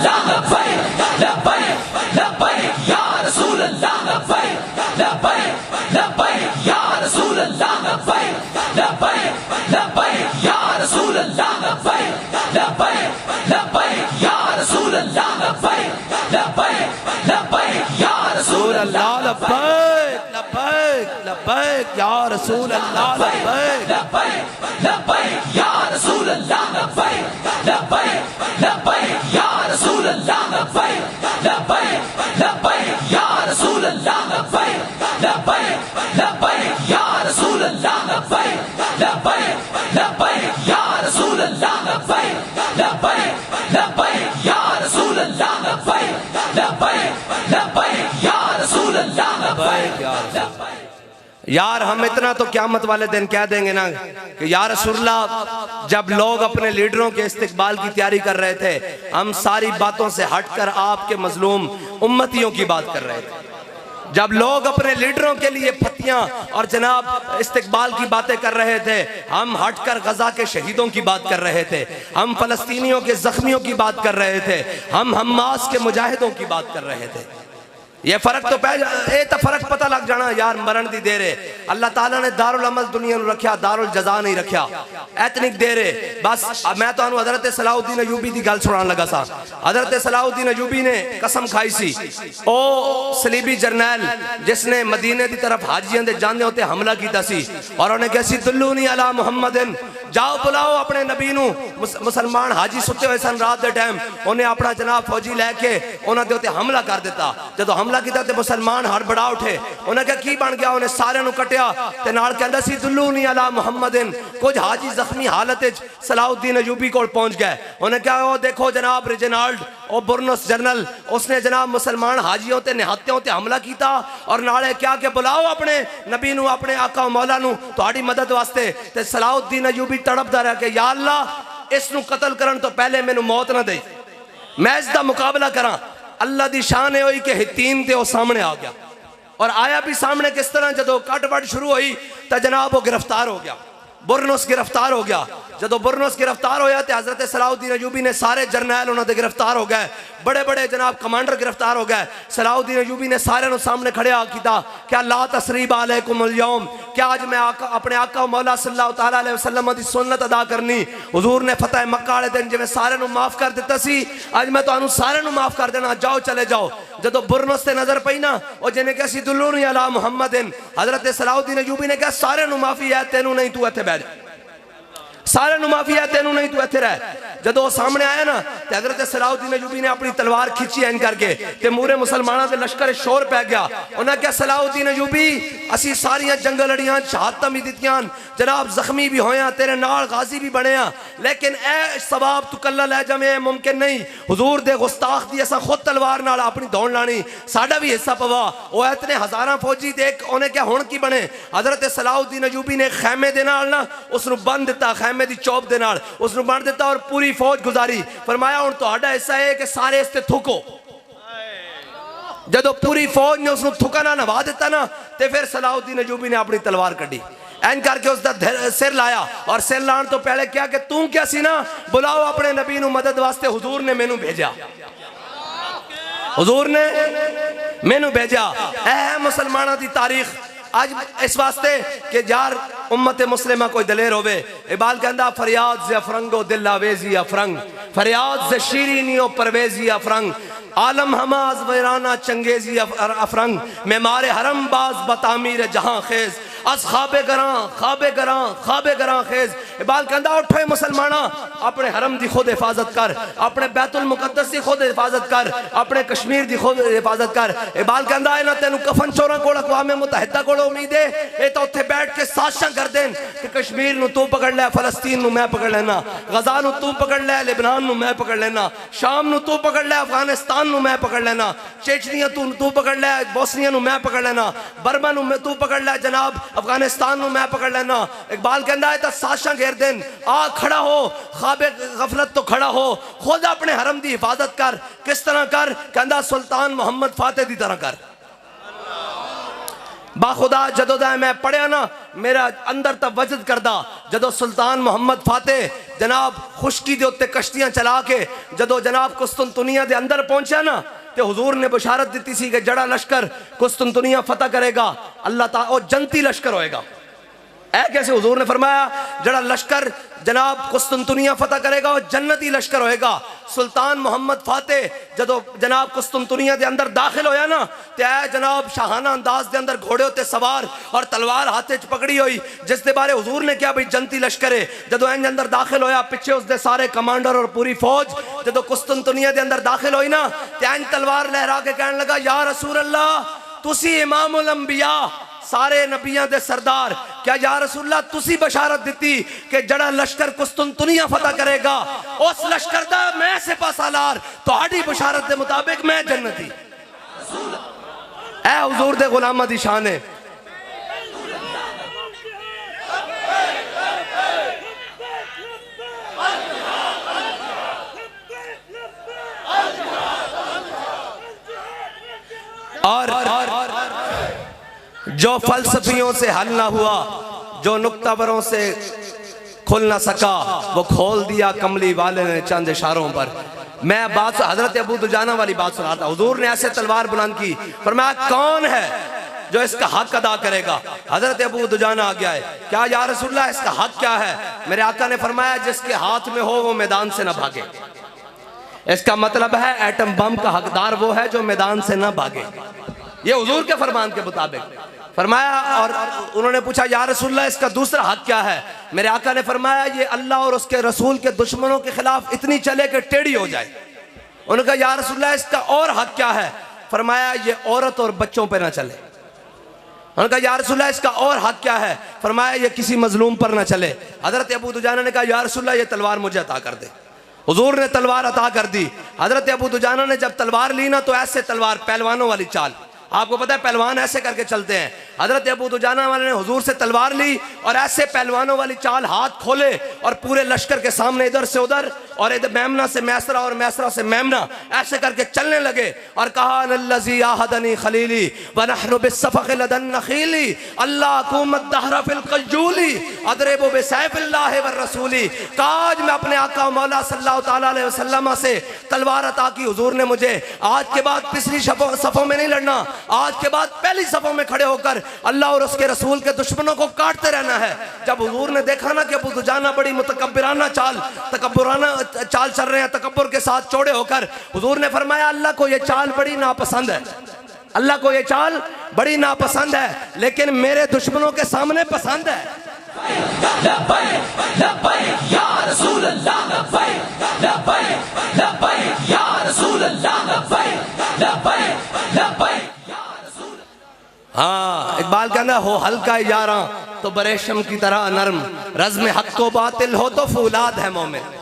लब्बैक लब्बैक लब्बैक या रसूल अल्लाह लब्बैक लब्बैक लब्बैक या रसूल अल्लाह लब्बैक लब्बैक लब्बैक या रसूल अल्लाह लब्बैक लब्बैक लब्बैक या रसूल अल्लाह लब्बैक लब्बैक लब्बैक या रसूल अल्लाह लब्बैक लब्बैक लब्बैक या रसूल अल्लाह लब्बैक लब्बैक लब्बैक या रसूल अल्लाह लब्बैक लब्बैक लब्बैक या रसूल अल्लाह लब्बैक लब्बैक लब्बैक या रसूल अल्लाह लब्बैक लब्बैक लब्बैक या रसूल अल्लाह लब्बैक लब्बैक लब्बैक या रसूल अल्लाह लब्बैक लब्बैक लब्बैक या रसूल अल्लाह लब्बैक लब्बैक लब्बैक या रसूल अल्लाह लब्बैक। यार हम इतना तो क़यामत वाले दिन कह देंगे ना कि या रसूलल्लाह, जब लोग अपने लीडरों के इस्तिकबाल की तैयारी कर रहे थे, हम सारी बातों से हटकर आपके मजलूम उम्मतियों की बात कर रहे थे। जब लोग अपने लीडरों के लिए फतियां और जनाब इस्तिकबाल की बातें कर रहे थे, हम हटकर गजा के शहीदों की बात कर रहे थे, हम फलस्तीनियों के जख्मियों की बात कर रहे थे, हम हमास के मुजाहिदों की बात कर रहे थे। ये फर्क तो फर्क पता लग जाना यार, मरण दी देर है। अल्लाह ताला ने दारुल अमल दुनिया में रखा, दारुल जजा नहीं रखा। एतनिक देर है बस। अब मैं तो हजरत सलाहुद्दीन अयूबी की गल सुनान लगा सा। हजरत सलाहुद्दीन अयूबी ने कसम खाई सी, ओ सलीबी जरनैल जिसने मदीने की तरफ हाजियां दे जाने होते हमला किया सी, और उन्हें कहा सी दुल्लूनी अला मुहम्मदिन, जाओ बुलाओ अपने नबी नू। मुसलमान हाजी सुते हुए सन रात के टाइम, उन्हें अपना जनाब फौजी लैके उन्होंने उत्ते हमला कर दिता। जो हमला किया तो मुसलमान हड़बड़ा उठे, उन्हें क्या की बन गया, उन्हें सारे नू कटिया ते नाल कहंदा सी दुल्लूनी अला मुहम्मदिन। कुछ हाजी जख्मी हालत विच सलाहुद्दीन अयूबी कोल पहुंच गए। उन्हें क्या, ओ देखो जनाब रेजिनाल्ड ओ बुरनस जनरल, उसने जनाब मुसलमान हाजियों ते निहत्तियों ते हमला किया, और नाले क्या के बुलाओ अपने नबी नू, अपने आका मौला नू तुहाडी मदद वास्ते। ते सलाहुद्दीन अयूबी तड़पदा रहा कि या अल्लाह, इस नू कत्ल करन तो पहले मैनू मौत ना दे, मैं इसका मुकाबला करा। अल्लाह दी शान है हुई कि हितीन ते वो सामने आ गया, और आया भी सामने किस तरह, जदों कट शुरू हुई तो जनाब वो गिरफ्तार हो गया, बुरनस गिरफ्तार हो गया। जदों बुरनस गिरफ्तार होया तो हजरत सलाहुद्दीन अयूबी ने सारे जरनैल उन्होंने गिरफ्तार हो गए, बड़े बड़े जनाब कमांडर गिरफ्तार हो गए। सलाहुद्दीन अयूबी ने सारे सामने खड़े किया, क्या ला तसरीब अलैकुमुल यौम, क्या आज मैं अपने आका मौला सल्लल्लाहु तआला अलैहि वसल्लम दी सुन्नत अदा करनी। हुजूर ने फतेह मक्का वाले दिन जिवें सारे माफ कर दिता सी, आज मैं तुहानू सारे माफ कर देना, जाओ चले जाओ। जदों बुरनस से नजर पई ना, और जिन्हें कहा सी दुल्लूनी अला मुहम्मदिन, हजरत सलाहुद्दीन अयूबी ने कहा सारे माफी है, तेनू नहीं, तू इत्थे बैठ, सारे माफी है, तेनू नहीं, तू इत्थे रह। जदों सामने आया ना तो हजरत सलाहुद्दीन अयूबी ने अपनी तलवार खिंची एन करके, ते मूरे मुसलमानों के लश्कर शोर पै गया। उन्हें क्या, सलाहुद्दीन अयूबी असी सारियां जंग लड़ियां, शहादतां भी दित्तियां, जनाब जख्मी भी होया, तेरे नाल गाजी भी बने, लेकिन ए सवाब तू कल्ला लै जावे मुमकिन नहीं। हुजूर दे गुस्ताख दी असा खुद तलवार नाल अपनी दौड़ लानी, साडा भी हिस्सा पवा। वो इतने हज़ारां फौजी देख उन्हें क्या हुण की बने। हज़रत सलाहुद्दीन अयूबी ने खैमे दे नाल ना उसनू बंद दिता, खैमे दी चौप दे नाल उसनू बंद दिता और पूरी फौज गुजारी। फरमाया हुण तुहाडा हिस्सा है कि सारे इस ते थुको। जदों पूरी फौज ने उसनू थुका ना नवा दिता ना ते फिर सलाहुद्दीन अयूबी ने अपनी तलवार कड्डी, एन करके उसका सिर लाया और सिर लाने तो पहले क्या कि तू क्या सी ना, बुलाओ अपने नबी नू मदद वास्ते, हुजूर ने मैनू भेजा, हुजूर ने मैनू भेजा। ऐ मुसलमाना दी तारीख आज इस वास्ते कि यार उम्मत मुस्लिमा कोई दलेर होवे। इकबाल कहंदा फरियाद से अफरंगो दिल आवेजी अफरंग, फरियाद से शीरीनियो परवेजी अफरंग, आलम हमाज वैराना चंगेजी अफरंग, मेमारे हरम बाज बतामीर जहां खेज, अस खाबे गरां खेज। इकबाल कहंदा उठो मुसलमाना, अपने हरम दी खुद हिफाजत कर, अपने बैतुल मुकद्दस दी खुद हिफाजत कर, अपने कश्मीर दी खुद हिफाजत कर। इकबाल कहंदा है ना तेनू कफन चोरा कोल अक़वाम मुत्तहिदा कोल उम्मीद है, ये तो उत्थे बैठ के साजिशां कर देन कि कश्मीर नू तू पकड़ लै, फलस्तीन नू मैं पकड़ लेना, गजा नू तू पकड़ लै, लेबनान नू मैं पकड़ लेना, शाम नू तू पकड़ लै, अफगानिस्तान नू मैं पकड़ लेना, चेचनिया तू पकड़ लै, बोस्निया नू मैं पकड़ लेना, बर्मा नू तू पकड़ लै, जनाब अफगानिस्तान नू मैं पकड़ लेना। इकबाल कहंदा है तो साजिशां घेर देन, आ खड़ा हो, ख्वाबे गफलत तो खड़ा हो, खुद अपने हरम दी हिफाजत कर। किस तरह कर? कहंदा सुल्तान मोहम्मद फातेह दी तरह कर। बाखुदा जदों दा मैं पढ़िया ना मेरा अंदर तक वजद करदा, जदों सुल्तान मोहम्मद फातेह जनाब खुशकी दे उत्ते कश्तियां चला के जदों जनाब कुस्तुनतुनिया दे अंदर पहुंचा ना ते हुजूर ने बशारत दी सी कि जड़ा लश्कर कुस्तुनतुनिया फतह करेगा अल्लाह ताला ओ जन्नती लश्कर होएगा। ऐ कैसे? हुजूर ने फरमाया जड़ा लश्कर जनाब कुस्तुनतुनिया फतह करेगा वो जन्नती लश्कर होएगा। सुल्तान मोहम्मद फातेह जदों जनाब कुस्तुनतुनिया दे अंदर दाखिल होया ना ते ऐ जनाब शाहाना अंदाज दे अंदर घोड़े उत्ते सवार और तलवार हाथे च पकड़ी हुई, जिस दे बारे हुजूर ने क्या भाई जन्नती लश्कर है। जदों इंज अंदर दाखिल होया पिछे उसदे सारे कमांडर और पूरी फौज जदों कुस्तुनतुनिया दे अंदर दाखिल होई ना ते इंज तलवार लहरा के कहने लगा या रसूल अल्लाह तुसी इमामुल अंबिया, सारे नबियां दे सरदार, क्या या रसूलल्लाह तुसी बशारत दी कि जड़ा लश्कर कुस्तुनतुनिया फतह करेगा उस लश्कर दा मैं सिपा सालार, तुहाडी बशारत दे मुताबिक मैं जन्नती। ऐ हुजूर दे गुलामां दी शान है। और जो फलसफियों से हल ना हुआ, जो नुक्तावरों से खुल ना सका, वो खोल दिया कमली वाले ने चंद इशारों पर। मैं बात हजरत अबू दुजाना वाली बात सुना था। हुजूर ने ऐसे तलवार बुलंद की, फरमाया कौन है जो इसका हक अदा करेगा? हजरत अबू दुजाना आ गया है, क्या या रसूलल्लाह इसका हक क्या है? मेरे आका ने फरमाया जिसके हाथ में हो वो मैदान से ना भागे। इसका मतलब है एटम बम का हकदार वो है जो मैदान से ना भागे। ये हुजूर के फरमान के मुताबिक फरमाया। और उन्होंने पूछा या रसूलल्लाह इसका दूसरा हक क्या है? मेरे आका ने फरमाया ये अल्लाह और उसके रसूल के दुश्मनों के खिलाफ इतनी चले कि टेढ़ी हो जाए। उन्होंने कहा या रसूलल्लाह इसका और हक क्या है? फरमाया ये औरत और बच्चों पे ना चले। उन्होंने कहा या रसूलल्लाह इसका और हक क्या है? फरमाया ये किसी मजलूम पर ना चले। हजरत अबू दुजाना ने कहा या रसूलल्लाह ये तलवार मुझे अता कर दे। हुजूर ने तलवार अता कर दी। हजरत अबू दुजाना ने जब तलवार ली ना तो ऐसे तलवार पहलवानों वाली चाल, आपको पता है पहलवान ऐसे करके चलते हैं। हजरत अबू दुजाना वाले ने हुजूर से तलवार ली और ऐसे पहलवानों वाली चाल, हाथ खोले और पूरे लश्कर के सामने इधर से उधर और इधर मेमना से मैसरा और मैसरा से मेमना ऐसे करके चलने लगे और कहा नल्लज़ी आहदनी खलीली व नहनु बिस्सफ़क़ लदन नखीली अल्लाह कुमत दहरा फिल क़ज्जूली अदरिबु बिसैफ़िल्लाह व रसूली। काज मैं अपने आका मौला सल्लल्लाहु तआला अलैहि वसल्लम से तलवार अता की। हुजूर ने मुझे आज के बाद पिछली सफ़ों में नहीं लड़ना, आज के बाद पहली सफ़ों में खड़े होकर अल्लाह और उसके रसूल के दुश्मनों को काटते रहना है। जब हुजूर ने देखा ना कि अबू दुजाना बड़ी मुतकब्बिराना तकब्बुराना चाल चल रहे हैं, तकब्बुर के साथ चौड़े होकर, हुजूर ने फरमाया अल्लाह को ये चाल बड़ी नापसंद है, अल्लाह को ये चाल बड़ी नापसंद है, लेकिन मेरे दुश्मनों के सामने पसंद है। लब्बैक लब्बैक या रसूल अल्लाह, लब्बैक लब्बैक लब्बैक या रसूल अल्लाह, लब्बैक लब्बैक लब्बैक। हाँ, इकबाल कहना हो हल्का यारा तो बरेशम की तरह नरम, रज़्म हक को बातिल हो तो फूलाद है मोमिन।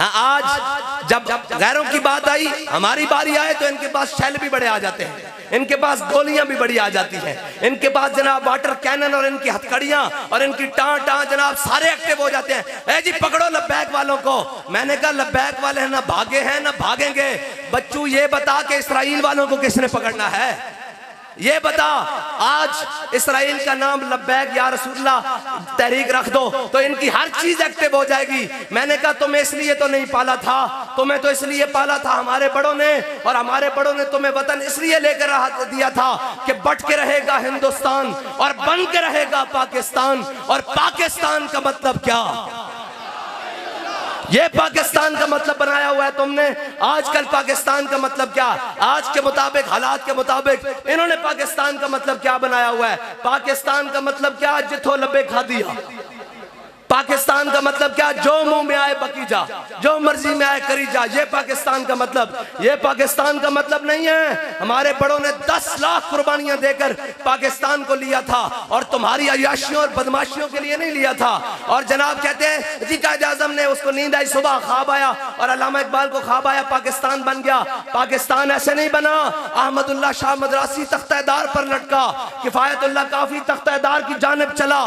आज जब गैरों की बात आई, हमारी बारी आए तो इनके पास शैल भी बड़े आ जाते हैं, इनके पास गोलियां भी बड़ी आ जाती हैं, इनके पास जनाब वाटर कैनन और इनकी हथकड़ियां और इनकी टां जनाब सारे एक्टिव हो जाते हैं। ए जी पकड़ो लब्बैक वालों को। मैंने कहा लब्बैक वाले ना भागे हैं ना भागेंगे। बच्चू ये बता के इसराइल वालों को किसने पकड़ना है, ये बता। आज इसराइल का नाम लब्बैक या रसूलुल्लाह तहरीक रख दो तो इनकी हर चीज एक्टिव हो जाएगी। मैंने कहा तुम्हें इसलिए तो नहीं पाला था, तुम्हें तो इसलिए पाला था हमारे बड़ों ने, और हमारे बड़ों ने तुम्हें वतन इसलिए लेकर दिया था कि बट के रहेगा हिंदुस्तान और बन के रहेगा पाकिस्तान। और पाकिस्तान का मतलब क्या, ये पाकिस्तान का मतलब बनाया हुआ है तुमने। आजकल पाकिस्तान का मतलब क्या, आज के मुताबिक हालात के मुताबिक इन्होंने पाकिस्तान का मतलब क्या बनाया हुआ है। पाकिस्तान का मतलब क्या, जिथो लबे खा दिया। पाकिस्तान का मतलब क्या, जो मुंह में आए बकी जा, जो मर्जी में आए करी जा। ये पाकिस्तान का मतलब, ये पाकिस्तान का मतलब नहीं है। हमारे बड़ों ने 10 लाख कुर्बानियां देकर पाकिस्तान को लिया था और तुम्हारी अयाशियों और बदमाशियों के लिए नहीं लिया था। और जनाब कहते हैं जी कायद आज़म ने उसको नींद आई, सुबह ख्वाब आया और अल्लामा इकबाल को ख्वाब आया पाकिस्तान बन गया। पाकिस्तान ऐसे नहीं बना। अहमदुल्ला शाह मदरासी तख्तेदार पर लटका, किफायतुल्लाह काफी तख्तेदार की जानिब चला,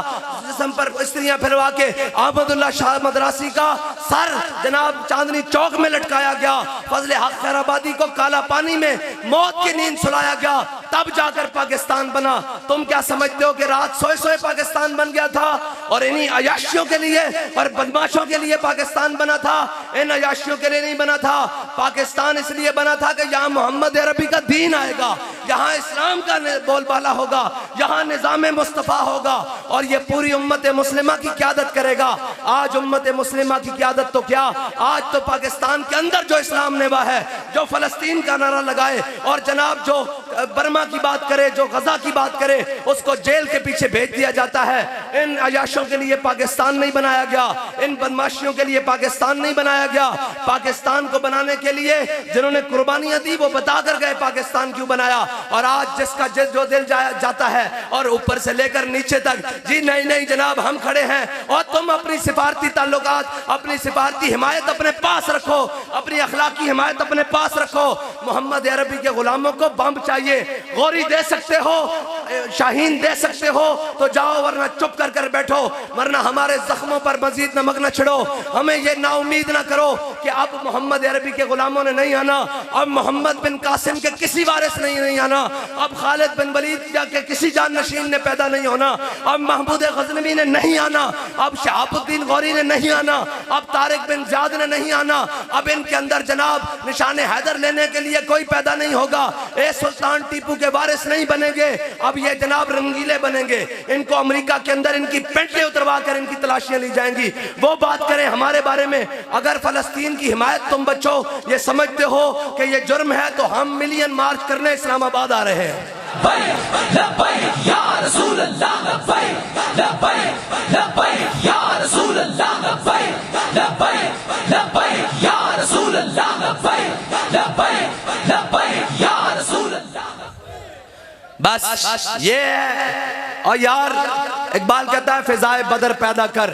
जिस्म पर स्त्रियां फिरवा के अहमदुल्ला शाह मदरासी का सर जनाब चांदनी चौक में लटकाया गया। फजले हक खैराबादी को काला पानी में मौत की नींद सुलाया गया, तब जाकर पाकिस्तान बना। तुम क्या समझते हो कि रात सोए सोए पाकिस्तान बन गया था और इन्हीं अयाशियों के लिए और बदमाशों के लिए पाकिस्तान बना था? इन अयाशियों के लिए नहीं बना था। पाकिस्तान इसलिए बना था कि यहाँ मोहम्मद अरबी का दीन आएगा, यहाँ इस्लाम का बोलबाला होगा, यहाँ निज़ाम मुस्तफ़ा होगा और ये पूरी उम्मत मुस्लिमा की क़यादत करेगा। आज उम्मत मुस्लिमा की क़यादत तो क्या, आज तो पाकिस्तान के अंदर जो इस्लाम नेवा है, जो फलस्तीन का नारा लगाए और जनाब जो बर्मा की बात करे, जो गजा की बात करे, उसको जेल के पीछे भेज दिया जाता है। इन अयाशों के लिए पाकिस्तान नहीं बनाया गया, इन बदमाशियों के लिए पाकिस्तान नहीं बनाया गया। पाकिस्तान को बनाने के लिए जिन्होंने कुर्बानियां दी वो बता कर गए पाकिस्तान क्यों बनाया। और आज जिसका जो दिल जाता है और ऊपर से लेकर नीचे तक जी नहीं नहीं जनाब हम खड़े हैं और तुम अपनी सिफारती ताल्लुकात, अपनी सिफारती हिमायत अपने पास रखो, अपनी अखलाकी हिमायत अपने पास रखो। मोहम्मद अरबी के गुलामों को बम चाहिए, गोरी दे सकते हो, शाहीन दे सकते हो तो जाओ, वरना चुप कर बैठो, वरना हमारे जख्मों पर मजीद नमक न छिड़ो। हमें ये नाउमीद ना करो कि अब मोहम्मद अरबी के गुलामों ने नहीं आना, अब मोहम्मद बिन कासिम के किसी वारिस नहीं आना, अब खालिद बिन वलीद के किसी जान नशीन ने पैदा नहीं होना, अब महमूद गजनवी ने नहीं आना, अब शहाबुद्दीन गौरी ने नहीं आना, अब तारिक बिन ज़ियाद ने नहीं आना, अब इनके अंदर जनाब निशान हैदर लेने के लिए कोई पैदा नहीं होगा। ए सुल्तान टीपू के वारिस नहीं बनेंगे, अब ये जनाब रंगीले बनेंगे। इनको अमेरिका के अंदर इनकी पेंटें उतरवा कर इनकी तलाशियां ली जाएंगी। वो बात करें हमारे बारे में। अगर फलस्तीन की हिमायत तुम बच्चों ये समझते हो कि ये जुर्म है तो हम मिलियन मार्च करने इस्लामाबाद आ रहे हैं। बस ये है। और यार इकबाल कहता है फिजाए बदर पैदा कर,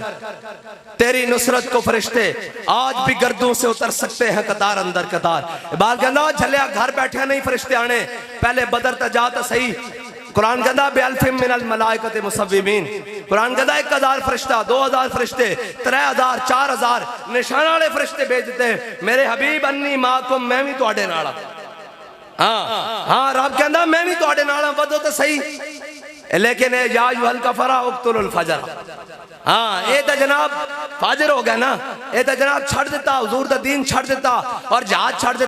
तेरी नुसरत को फरिश्ते आज भी गर्दों से उतर सकते हैं कतार अंदर कतार। इकबाल कहता झलिया घर बैठे नहीं फरिश्ते आने, पहले बदर तक जा तो सही। कुरान कहता बेअल्फिम मिनल मलाइकते मुसव्विमीन, कुरान कहता 1000 फरिश्ता, 2000 फरिश्ते, 3000, 4000 निशान वाले फरिश्ते भेजते मेरे हबीब अन्नी माकुम, मैं भी तुहाडे नाल। हाँ हाँ रब कहता मैं भी तुहाडे नाल वधो तो सही, लेकिन या अय्युहल कफरा उक्तुल फजर। हाँ ये तो जनाब फाजिर हो गया ना, ये तो जनाब छड़ देता, हुजूर दा दीन छड़ देता और जहाज छड़ देता।